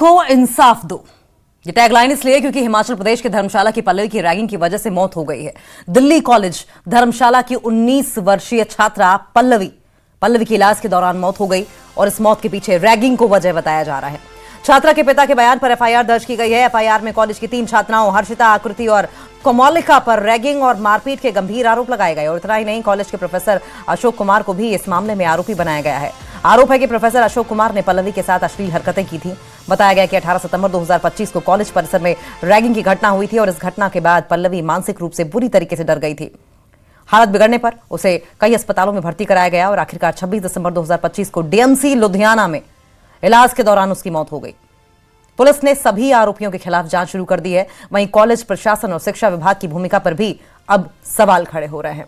को इंसाफ दो, ये टैगलाइन इसलिए क्योंकि हिमाचल प्रदेश के धर्मशाला की पल्लवी की रैगिंग की वजह से मौत हो गई है। दिल्ली कॉलेज धर्मशाला की 19 वर्षीय छात्रा पल्लवी की इलाज के दौरान मौत हो गई और इस मौत के पीछे रैगिंग को वजह बताया जा रहा है। छात्रा के पिता के बयान पर एफआईआर दर्ज की गई है। एफआईआर में कॉलेज की 3 छात्राओं हर्षिता, आकृति और कोमलिका पर रैगिंग और मारपीट के गंभीर आरोप लगाए गए और इतना ही नहीं, कॉलेज के प्रोफेसर अशोक कुमार को भी इस मामले में आरोपी बनाया गया है। आरोप है कि प्रोफेसर अशोक कुमार ने पल्लवी के साथ अश्लील हरकतें की थी। बताया गया कि 18 सितंबर 2025 को कॉलेज परिसर में रैगिंग की घटना हुई थी और इस घटना के बाद पल्लवी मानसिक रूप से बुरी तरीके से डर गई थी। हालत बिगड़ने पर उसे कई अस्पतालों में भर्ती कराया गया और आखिरकार 26 दिसंबर 2025 को डीएमसी लुधियाना में इलाज के दौरान उसकी मौत हो गई। पुलिस ने सभी आरोपियों के खिलाफ जांच शुरू कर दी है। वहीं कॉलेज प्रशासन और शिक्षा विभाग की भूमिका पर भी अब सवाल खड़े हो रहे हैं।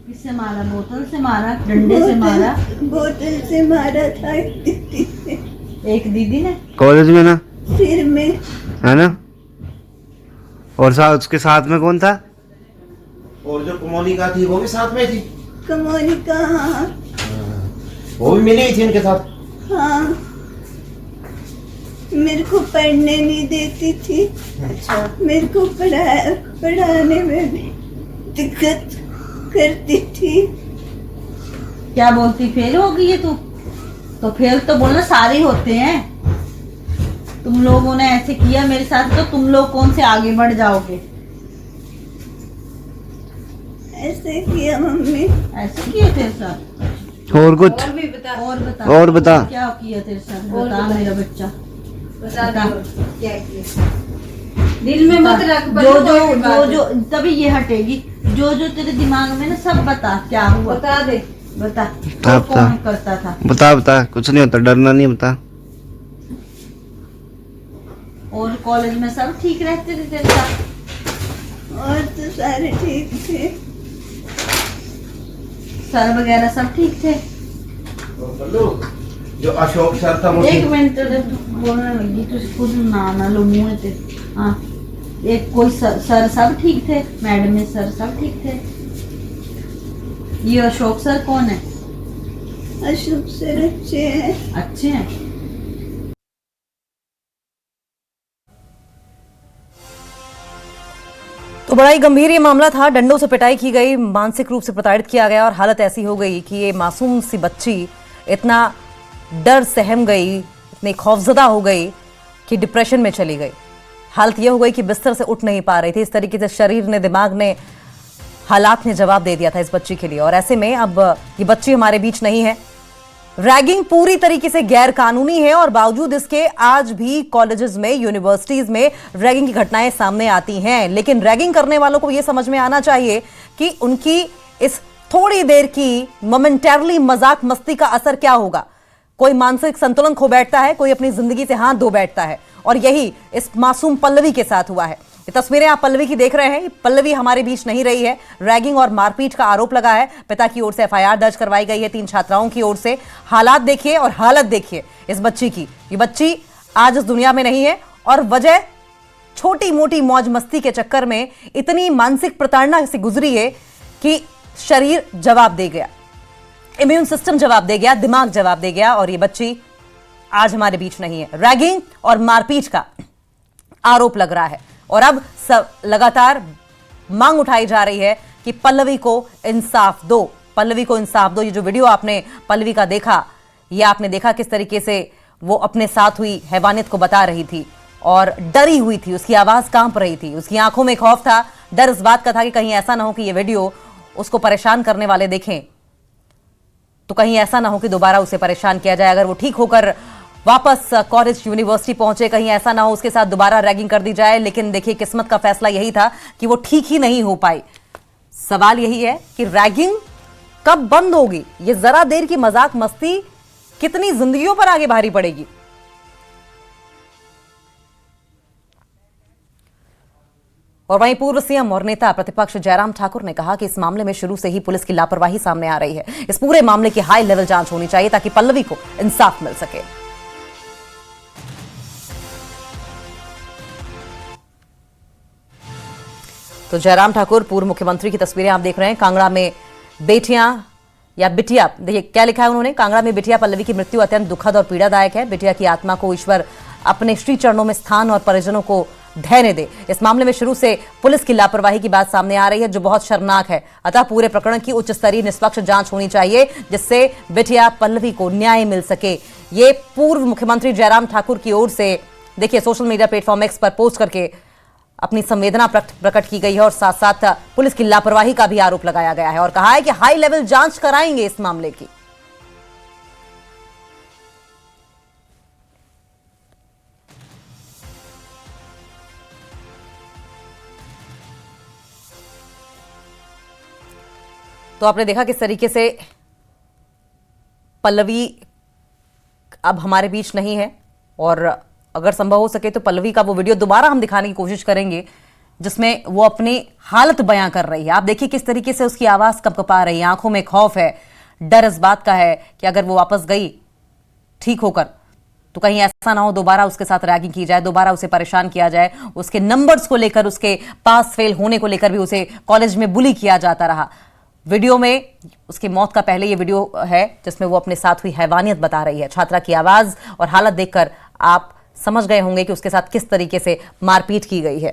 किससे मारा? बोतल से मारा, डंडे से मारा? बोतल से मारा था एक दीदी ने कॉलेज में ना, सिर में, है ना। और उसके साथ में कौन था? और जो कोमलिका थी वो भी साथ में थी। कोमलिका, हाँ वो भी मिली थी इनके साथ। हाँ, मेरे को पढ़ने नहीं देती थी। अच्छा, मेरे को पढ़ाने में भी दिक्कत करती थी। क्या बोलती? फेल हो गई है तू? तो फेल तो बोलना सारे होते हैं। तुम लोगों ने ऐसे किया मेरे साथ, तो तुम लोग कौन से आगे बढ़ जाओगे? ऐसे किया मम्मी। ऐसे किया तेरे साथ? और कुछ? और बता। और बता। क्या किया तेरे साथ? बता मेरा बच्चा, बता। क्या किया? दिल में मत रख। जो तभी ये हटेगी। जो तेरे दिमाग में ना, सब बता क्या हुआ। बता दे, बता। कौन करता था? बता। कुछ नहीं होता, डरना नहीं। बता। और कॉलेज में सब ठीक रहते थे तेरे साथ? और तो सारे ठीक थे। सर वगैरह सब ठीक थे? जो अशोक सर था वो एक मिनट बोलने लगी तो खुद ना लो मुंह से। हाँ, एक कोई सर सब ठीक थे? मैडम सर सब ठीक थे? ये अशोक सर कौन है? अशोक सर अच्छे हैं। अच्छे हैं? तो बड़ा ही गंभीर ये मामला था। डंडों से पिटाई की गई, मानसिक रूप से प्रताड़ित किया गया और हालत ऐसी हो गई कि ये मासूम सी बच्ची इतना डर सहम गई, इतनी खौफजदा हो गई कि डिप्रेशन में चली गई। हालत ये हो गई कि बिस्तर से उठ नहीं पा रही थी। इस तरीके से शरीर ने, दिमाग ने, हालात ने जवाब दे दिया था इस बच्ची के लिए। और ऐसे में अब ये बच्ची हमारे बीच नहीं है। रैगिंग पूरी तरीके से गैर कानूनी है और बावजूद इसके आज भी कॉलेजेस में, यूनिवर्सिटीज में रैगिंग की घटनाएं सामने आती हैं। लेकिन रैगिंग करने वालों को यह समझ में आना चाहिए कि उनकी इस थोड़ी देर की मोमेंटरली मजाक मस्ती का असर क्या होगा। कोई मानसिक संतुलन खो बैठता है, कोई अपनी जिंदगी से हाथ धो बैठता है और यही इस मासूम पल्लवी के साथ हुआ है। ये तस्वीरें आप पल्लवी की देख रहे हैं। पल्लवी हमारे बीच नहीं रही है। रैगिंग और मारपीट का आरोप लगा है। पिता की ओर से एफआईआर दर्ज करवाई गई है 3 छात्राओं की ओर से। हालात देखिए और हालत देखिए इस बच्ची की। ये बच्ची आज इस दुनिया में नहीं है और वजह छोटी मोटी मौज मस्ती के चक्कर में इतनी मानसिक प्रताड़ना से गुजरी है कि शरीर जवाब दे गया, इम्यून सिस्टम जवाब दे गया, दिमाग जवाब दे गया और ये बच्ची आज हमारे बीच नहीं है। रैगिंग और मारपीट का आरोप लग रहा है और अब सब लगातार मांग उठाई जा रही है कि पल्लवी को इंसाफ दो, पल्लवी को इंसाफ दो। ये जो वीडियो आपने पल्लवी का देखा, ये आपने देखा किस तरीके से वो अपने साथ हुई हैवानियत को बता रही थी और डरी हुई थी, उसकी आवाज कांप रही थी, उसकी आंखों में खौफ था। डर इस बात का था कि कहीं ऐसा ना हो कि ये वीडियो उसको परेशान करने वाले देखें, तो कहीं ऐसा ना हो कि दोबारा उसे परेशान किया जाए। अगर वो ठीक होकर वापस कॉलेज यूनिवर्सिटी पहुंचे, कहीं ऐसा ना हो उसके साथ दोबारा रैगिंग कर दी जाए। लेकिन देखिए, किस्मत का फैसला यही था कि वो ठीक ही नहीं हो पाई। सवाल यही है कि रैगिंग कब बंद होगी? ये जरा देर की मजाक मस्ती कितनी जिंदगियों पर आगे भारी पड़ेगी। और वहीं पूर्व सीएम और नेता प्रतिपक्ष जयराम ठाकुर ने कहा कि इस मामले में शुरू से ही पुलिस की लापरवाही सामने आ रही है। इस पूरे मामले की हाई लेवल जांच होनी चाहिए ताकि पल्लवी को इंसाफ मिल सके। तो जयराम ठाकुर पूर्व मुख्यमंत्री की तस्वीरें आप देख रहे हैं। कांगड़ा में बेटियां या बिटिया, देखिए क्या लिखा है उन्होंने। कांगड़ा में बिटिया पल्लवी की मृत्यु अत्यंत दुखद और पीड़ादायक है। बिटिया की आत्मा को ईश्वर अपने श्री चरणों में स्थान और परिजनों को धैर्य दे। इस मामले में शुरू से पुलिस की लापरवाही की बात सामने आ रही है, जो बहुत शर्मनाक है। अतः पूरे प्रकरण की उच्च स्तरीय निष्पक्ष जांच होनी चाहिए, जिससे बिटिया पल्लवी को न्याय मिल सके। ये पूर्व मुख्यमंत्री जयराम ठाकुर की ओर से देखिए सोशल मीडिया प्लेटफॉर्म एक्स पर पोस्ट करके अपनी संवेदना प्रकट की गई है और साथ साथ पुलिस की लापरवाही का भी आरोप लगाया गया है और कहा है कि हाई लेवल जांच कराएंगे इस मामले की। तो आपने देखा किस तरीके से पल्लवी अब हमारे बीच नहीं है और अगर संभव हो सके तो पल्लवी का वो वीडियो दोबारा हम दिखाने की कोशिश करेंगे जिसमें वो अपनी हालत बयां कर रही है। आप देखिए किस तरीके से उसकी आवाज कपकपा रही है, आंखों में खौफ है, डर इस बात का है कि अगर वो वापस गई ठीक होकर तो कहीं ऐसा ना हो दोबारा उसके साथ रैगिंग की जाए, दोबारा उसे परेशान किया जाए, उसके नंबर्स को लेकर, उसके पास फेल होने को लेकर भी उसे कॉलेज में बुली किया जाता रहा। वीडियो में उसकी मौत का पहले ये वीडियो है जिसमें वो अपने साथ हुई हैवानियत बता रही है। छात्रा की आवाज और हालत देखकर आप समझ गए होंगे कि उसके साथ किस तरीके से मारपीट की गई है।